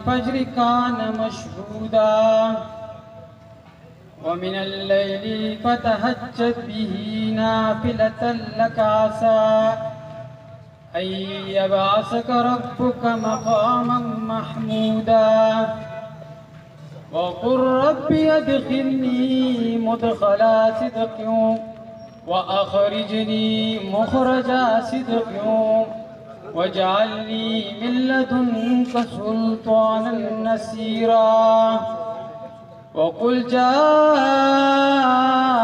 والفجر كان مشهودا ومن الليل فتهجد به نافلة لك عسى أن يبعثك ربك مقاما محمودا وقل رب أدخلني مدخل صدق وأخرجني مخرج صدق واجعلني من لدنك سلطانا نصيرا وقل جاء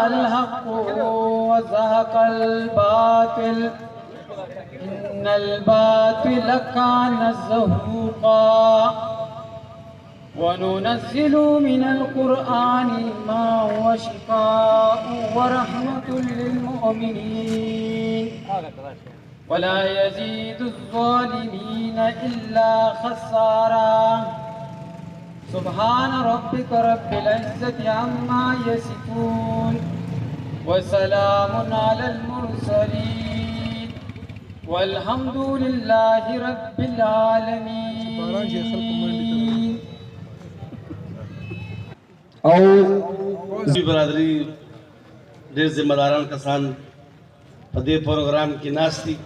الحق وزهق الباطل إن الباطل كان زهوقا وننزل من القرآن ما هو شفاء ورحمة للمؤمنين ولا يزيد الظالمين إلا خسارا سبحان ربك رب العزة عما يصفون وسلام على المرسلين والحمد لله رب العالمين. او برادری ډېر ذمہ داران کسان په دې پروګرام کې ناستي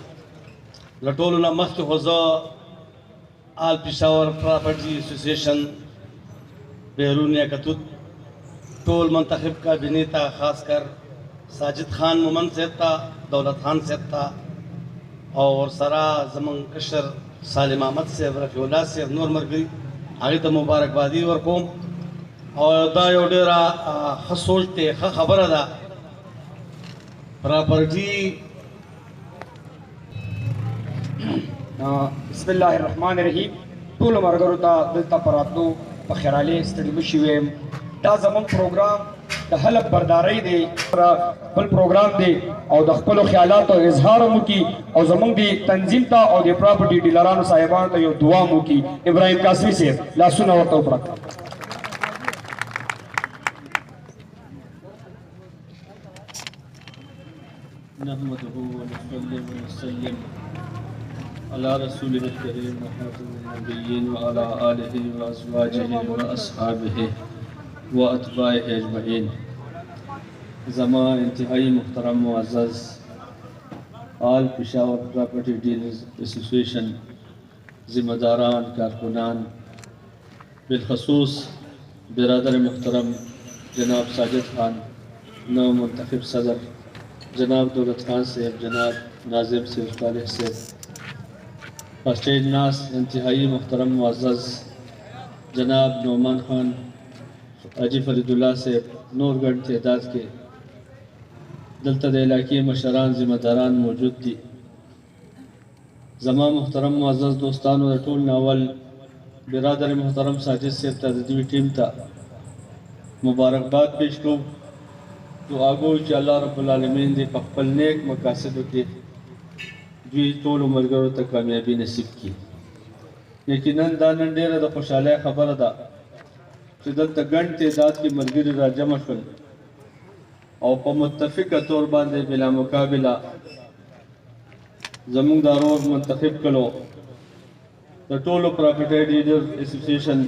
لټولو نه مخکې خو زه آل پېښور پراپرټي اسوسیشن بهرون یکتوت ټول منتخب کابینې ته خاص کر ساجد خان مومن صاحب ته دولت خان صاحب ته او ورسره زموږ کشر سالم احمد صاحب رفیع الله صاحب نور ملګري هغې ته مبارکبادي ورکوم او دا یو ډېره ښه سوچ دی ښه خبره ده پراپرټي بسم الله الرحمن الرحیم ټولو ملګرو ته دلته په راتلو په خیرالې ستړي مه شوي یم دا زموږ پروګرام د حلف بردارۍ دی بل پروګرام دی او د خپلو خیالاتو اظهار هم وکړي او زموږ د تنظیم ته او د پراپرټي ډیلرانو صاحبانو ته یو دعا هم وکړي. ابراهیم قاسمي صاحب لاسونه ورته وکړه. نحمده ونصلي ونسلم على رسوله الكريم وخاتم النبيين وعلى آله وأزواجه وأصحابه وأتباعه أجمعين. زمان انتہائی محترم معزز آل پشاور پراپرٹی ڈیلرز ایسوسیشن ذمہ داران کارکنان بالخصوص برادر محترم جناب ساجد خان نو منتخب صدر جناب دولت خان صاحب جناب ناظم صاحب صالح صاحب اسٹیج ناس انتہائی محترم معزز جناب نعمان خان حاجی فرید اللہ صاحب نور گڑھ تعداد کے دلتا دے علاقی مشران ذمہ داران موجود تھی. زمان محترم معزز دوستان و رٹول ناول برادر محترم ساجد صاحب تعدادی ٹیم تا مبارکباد پیش کو دعا گو چې الله رب العالمین دې په خپل نیک مقاصدو کې دوی ټولو ملګرو ته کامیابي نصیب کړي. یقینا دا نن ډېره د خوشحالۍ خبره ده چې دلته ګڼ تعداد کې ملګري راجمع شول او په متفقه طور باندې بلا مقابله زموږ دا روز منتخب کړو. د ټولو پراپرټي ډیلر ایسوسیشن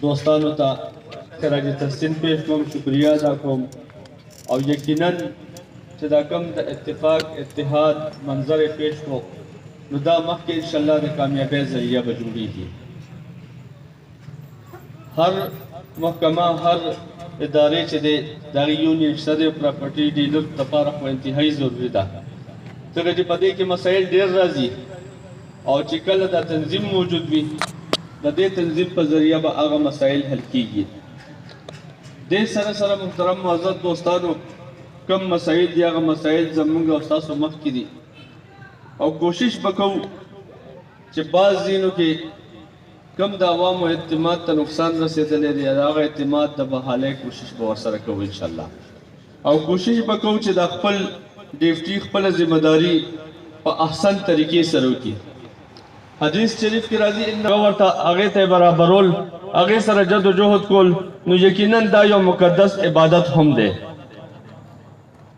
دوستانو ته خراج تحسین پیش کوم، شکریہ ادا کوم او یقینا چې دا کوم د اتفاق اتحاد منظر پیش کو نو دا مخکې انشاءالله د کامیابۍ ذریعہ به جوړیږي. هر محکمه هر ادارې چې دی د هغې یونین شته دی پراپرټي ډیلر لپاره خو انتهایي ضروري ده ځکه چې په دې کې مسایل ډېر راځي او چې کله دا تنظیم موجود وي د دې تنظیم په ذریعه به هغه مسایل حل کیږي. دې سره سره محترم معزز دوستانو کم مسایل دي هغه مسایل زموږ او ستاسو مخکې دي او کوشش به کوو چې بعض ځینو کې کم د عوامو اعتماد ته نقصان رسېدلی دی هغه اعتماد د بحالۍ کوشش به ورسره کوو انشاءالله او کوشش به کوو چې دا خپل ډیوټي خپله ذمہداري په احسن طریقې سره وکړي. حدیث شریف کې راځي ان ورته هغې ته برابرول هغې سره جد و جهد کول نو یقینا دا یو مقدس عبادت هم دی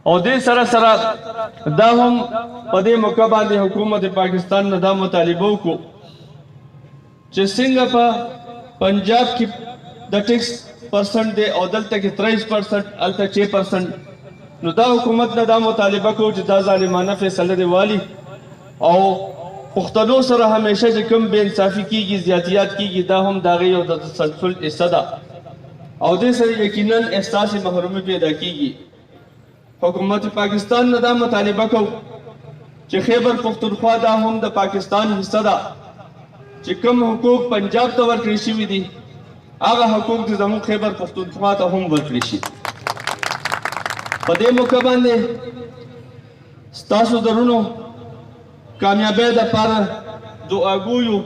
او دې سره سره دا هم په دې موقع باندې حکومت پاکستان نه دا مطالبه وکړو چې څنګه په پنجاب کې د ټیکس پرسنټ دی او دلته کې 23%، هلته 6%. نو دا حکومت نه دا مطالبه کوو چې دا ظالمانه فیصله دی والي او پښتنو سره همیشه چې کوم بې انصافي کیږي، زیاتیات کیږي، دا هم د هغې یو د تسلسل حصه ده او دې سره یقینا احساس محرومي پیدا کیږي. حکومت پاکستان نه دا مطالبه کوو چې خیبر پختونخوا دا هم د پاکستان حصه ده، چې کوم حقوق پنجاب ته ورکړل شوي دي هغه حقوق د زموږ خیبر پختونخوا ته هم ورکړل شي. په دې موقع باندې ستاسو درونو کامیابی دپاره دعا ګویو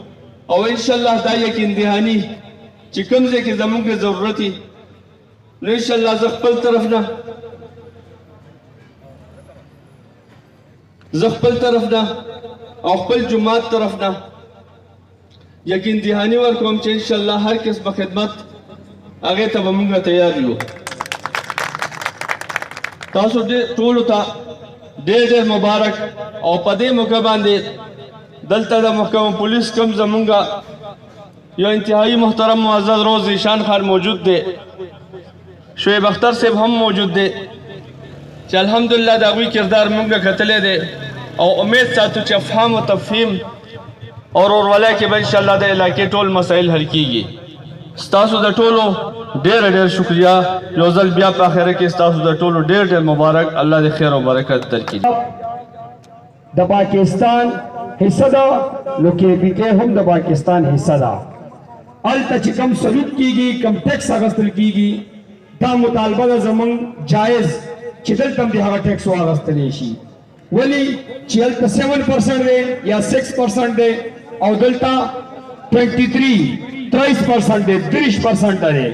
او انشاءالله دا یقین دهاني چې کوم ځای کې زموږ ضرورت وي نو انشاءالله زه خپل طرف نه او خپل جماعت طرف نه یقین دهاني ورکوم چې انشاءالله هر قسمه خدمت هغې ته به موږ تیار یو. تاسو ټولو ته ډېر مبارک او په دې موقع باندې دلته د محکمه پولیس کوم زمونږ یو انتهایی محترم معزز روز ذیشان خان موجود دی، شعیب اختر صاحب هم موجود دی چې الحمدلله د هغوی کردار مونږ کتلی دی او امید ساتو چې افهام و تفهیم او ورورولۍ کې به انشاءالله د علاقې ټول مسایل حل کیږي. ستاسو د ټولو ډېر شکریه. یو ځل بیا په اخره کې ستاسو د ټولو ډېر مبارک. الله دې خیر او برکت درکړي. د پاکستان حصہ ده نو KPK هم د پاکستان حصہ ده. هلته چې کم سلوک کیږي، کم ټیکس اخیستل کیږي، دا مطالبه ده زموږ جایز چې دلته هم د هغه ټیکس واخیستلی شي. ولې چې هلته 7% دی یا 6% دی او دلته 23% دی، 30% دی، 30% دی.